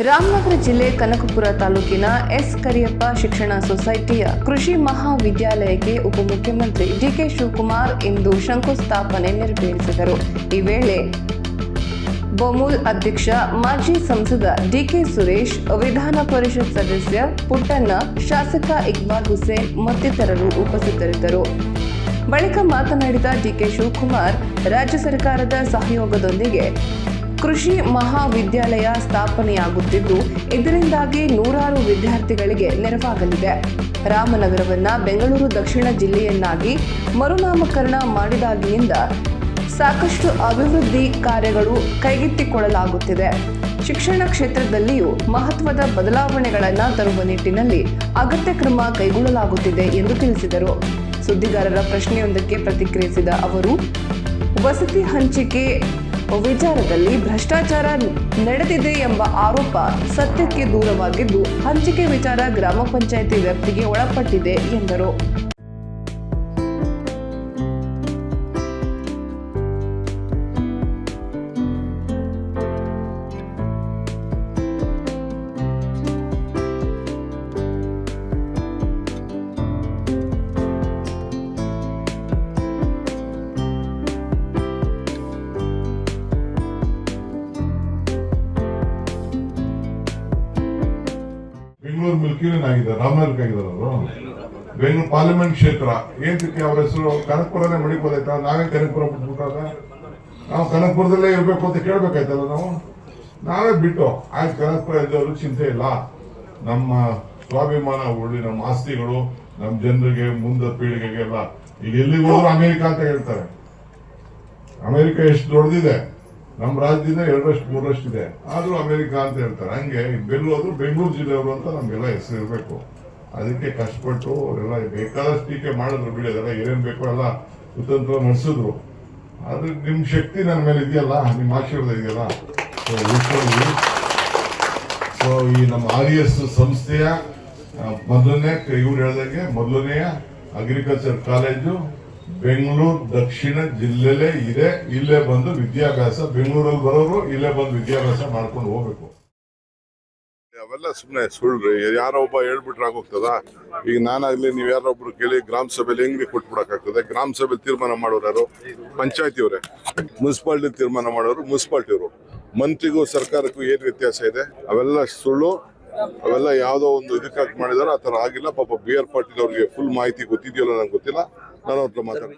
ರಾಮನಗರ ಜಿಲ್ಲೆ ಕನಕಪುರ ತಾಲೂಕಿನ ಎಸ್ ಕರಿಯಪ್ಪ ಶಿಕ್ಷಣ ಸೊಸೈಟಿಯ ಕೃಷಿ ಮಹಾವಿದ್ಯಾಲಯಕ್ಕೆ ಉಪಮುಖ್ಯಮಂತ್ರಿ ಡಿಕೆ ಶಿವಕುಮಾರ್ ಇಂದು ಶಂಕುಸ್ಥಾಪನೆ ನೆರವೇರಿಸಿದರು. ಈ ವೇಳೆ ಬಮೂಲ್ ಅಧ್ಯಕ್ಷ ಮಾಜಿ ಸಂಸದ ಡಿಕೆ ಸುರೇಶ್, ವಿಧಾನ ಪರಿಷತ್ ಸದಸ್ಯ ಪುಟ್ಟಣ್ಣ, ಶಾಸಕ ಇಕ್ಬಾಲ್ ಹುಸೇನ್ ಮತ್ತಿತರರು ಉಪಸ್ಥಿತರಿದ್ದರು. ಬಳಿಕ ಮಾತನಾಡಿದ ಡಿಕೆ ಶಿವಕುಮಾರ್, ರಾಜ್ಯ ಸರ್ಕಾರದ ಸಹಯೋಗದೊಂದಿಗೆ ಕೃಷಿ ಮಹಾವಿದ್ಯಾಲಯ ಸ್ಥಾಪನೆಯಾಗುತ್ತಿದ್ದು, ಇದರಿಂದಾಗಿ ನೂರಾರು ವಿದ್ಯಾರ್ಥಿಗಳಿಗೆ ನೆರವಾಗಲಿದೆ. ರಾಮನಗರವನ್ನ ಬೆಂಗಳೂರು ದಕ್ಷಿಣ ಜಿಲ್ಲೆಯನ್ನಾಗಿ ಮರುನಾಮಕರಣ ಮಾಡಿದಾಗಿನಿಂದ ಸಾಕಷ್ಟು ಅಭಿವೃದ್ಧಿ ಕಾರ್ಯಗಳು ಕೈಗೆತ್ತಿಕೊಳ್ಳಲಾಗುತ್ತಿದೆ. ಶಿಕ್ಷಣ ಕ್ಷೇತ್ರದಲ್ಲಿಯೂ ಮಹತ್ವದ ಬದಲಾವಣೆಗಳನ್ನು ತರುವ ನಿಟ್ಟಿನಲ್ಲಿ ಅಗತ್ಯ ಕ್ರಮ ಕೈಗೊಳ್ಳಲಾಗುತ್ತಿದೆ ಎಂದು ತಿಳಿಸಿದರು. ಸುದ್ದಿಗಾರರ ಪ್ರಶ್ನೆಯೊಂದಕ್ಕೆ ಪ್ರತಿಕ್ರಿಯಿಸಿದ ಅವರು, ವಸತಿ ಹಂಚಿಕೆ ವಿಚಾರದಲ್ಲಿ ಭ್ರಷ್ಟಾಚಾರ ನಡೆದಿದೆ ಎಂಬ ಆರೋಪ ಸತ್ಯಕ್ಕೆ ದೂರವಾಗಿದ್ದು, ಹಂಚಿಕೆ ವಿಚಾರ ಗ್ರಾಮ ಪಂಚಾಯಿತಿ ವ್ಯಾಪ್ತಿಗೆ ಒಳಪಟ್ಟಿದೆ ಎಂದರು. ಬೆಂಗಳೂರು ಮಿಲ್ಕಿನ ಆಗಿದ್ದಾರೆ, ರಾಮನಗರಕ್ಕೆ ಆಗಿದ್ದಾರೆ ಅವರು. ಬೆಂಗಳೂರು ಪಾರ್ಲಿಮೆಂಟ್ ಕ್ಷೇತ್ರ ಏನಕ್ಕೆ ಅವ್ರ ಹೆಸರು ಕನಕಪುರನೇ ಮಡಿಬೋದಾಯ್ತಾ? ನಾವೇ ಕನಕಪುರ ಬಿಟ್ಬಿಟ್ಟಾಗ ನಾವು ಕನಕಪುರದಲ್ಲೇ ಇರ್ಬೇಕು ಅಂತ ಕೇಳ್ಬೇಕಾಯ್ತಲ್ಲ. ನಾವೇ ಬಿಟ್ಟು ಆಯ್ತು, ಕನಕಪುರ ಇದ್ದವರು ಚಿಂತೆ ಇಲ್ಲ, ನಮ್ಮ ಸ್ವಾಭಿಮಾನ ಉಳ್ಳಿ, ನಮ್ಮ ಆಸ್ತಿಗಳು ನಮ್ಮ ಜನರಿಗೆ ಮುಂದೆ ಪೀಳಿಗೆಗೆಲ್ಲ. ಈಗ ಎಲ್ಲಿಗೆ ಹೋದ್ರು ಅಮೆರಿಕ ಅಂತ ಹೇಳ್ತಾರೆ. ಅಮೆರಿಕ ಎಷ್ಟು ದೊಡ್ಡದಿದೆ, ನಮ್ಮ ರಾಜ್ಯದಿಂದ 2-3 ಇದೆ, ಆದ್ರೂ ಅಮೆರಿಕ ಅಂತ ಹೇಳ್ತಾರೆ. ಹಂಗೆ ಬೆಂಗಳೂರು ಜಿಲ್ಲೆಯವರು ಅಂತ ನಮ್ಗೆಲ್ಲ ಹೆಸರು ಇರಬೇಕು. ಅದಕ್ಕೆ ಕಷ್ಟಪಟ್ಟು ಅವರೆಲ್ಲ ಬೇಕಾದಷ್ಟು ಟೀಕೆ ಮಾಡಿದ್ರು, ಬಿಡೋದೆಲ್ಲ ಏನೇನ್ ಬೇಕೋ ಎಲ್ಲ ಕುತಂತ್ರ ನಡೆಸಿದ್ರು. ಆದ್ರೆ ನಿಮ್ ಶಕ್ತಿ ನನ್ನ ಮೇಲೆ ಇದೆಯಲ್ಲ, ನಿಮ್ ಆಶೀರ್ವಾದ ಇದೆಯಲ್ಲ. ಸೊ ಈ ನಮ್ಮ RES ಸಂಸ್ಥೆಯ ಮೊದಲನೆಯ ಅಗ್ರಿಕಲ್ಚರ್ ಕಾಲೇಜು ಬೆಂಗಳೂರು ದಕ್ಷಿಣ ಜಿಲ್ಲೆಲೇ ಇದೆ. ಇಲ್ಲೇ ಬಂದು ವಿದ್ಯಾಭ್ಯಾಸ, ಬೆಂಗಳೂರಲ್ಲಿ ಬರೋರು ಇಲ್ಲೇ ಬಂದು ವಿದ್ಯಾಭ್ಯಾಸ ಮಾಡ್ಕೊಂಡು ಹೋಗ್ಬೇಕು. ಅವೆಲ್ಲ ಸುಮ್ಮನೆ ಸುಳ್ಳ್ರಿ. ಯಾರೋ ಒಬ್ಬ ಹೇಳ್ಬಿಟ್ರೆ ಆಗೋಗ್ತದ? ಈಗ ನಾನಾಗ್ಲಿ, ನೀವ್ ಯಾರೊಬ್ರು ಕೇಳಿ ಗ್ರಾಮ ಸಭೆಯಲ್ಲಿ ಹೆಂಗ್ರಿ ಕೊಟ್ಬಿಡಕ್ಕಾಗ್ತದೆ? ಗ್ರಾಮ ಸಭೆಯಲ್ಲಿ ತೀರ್ಮಾನ ಮಾಡೋರು ಯಾರು? ಪಂಚಾಯತಿಯವರೇ. ಮುನ್ಸಿಪಾಲಿಟಿ ತೀರ್ಮಾನ ಮಾಡೋರು ಮುನ್ಸಿಪಾಲಿಟಿಯವರು. ಮಂತ್ರಿಗೂ ಸರ್ಕಾರಕ್ಕೂ ಏನ್ ವ್ಯತ್ಯಾಸ ಇದೆ? ಅವೆಲ್ಲ ಸುಳ್ಳು. ಅವೆಲ್ಲ ಯಾವ್ದೋ ಒಂದು ಇದಕ್ಕಾಗಿ ಮಾಡಿದಾರೆ, ಆ ತರ ಆಗಿಲ್ಲ. ಪಾಪ BR ಪಾಟೀಲ್ ಅವ್ರಿಗೆ ಫುಲ್ ಮಾಹಿತಿ ಗೊತ್ತಿದೆಯಲ್ಲ, ನಂಗೆ ಗೊತ್ತಿಲ್ಲ. ನಾನು ಅವ್ರ ಮಾತಾಡ್ತೀನಿ.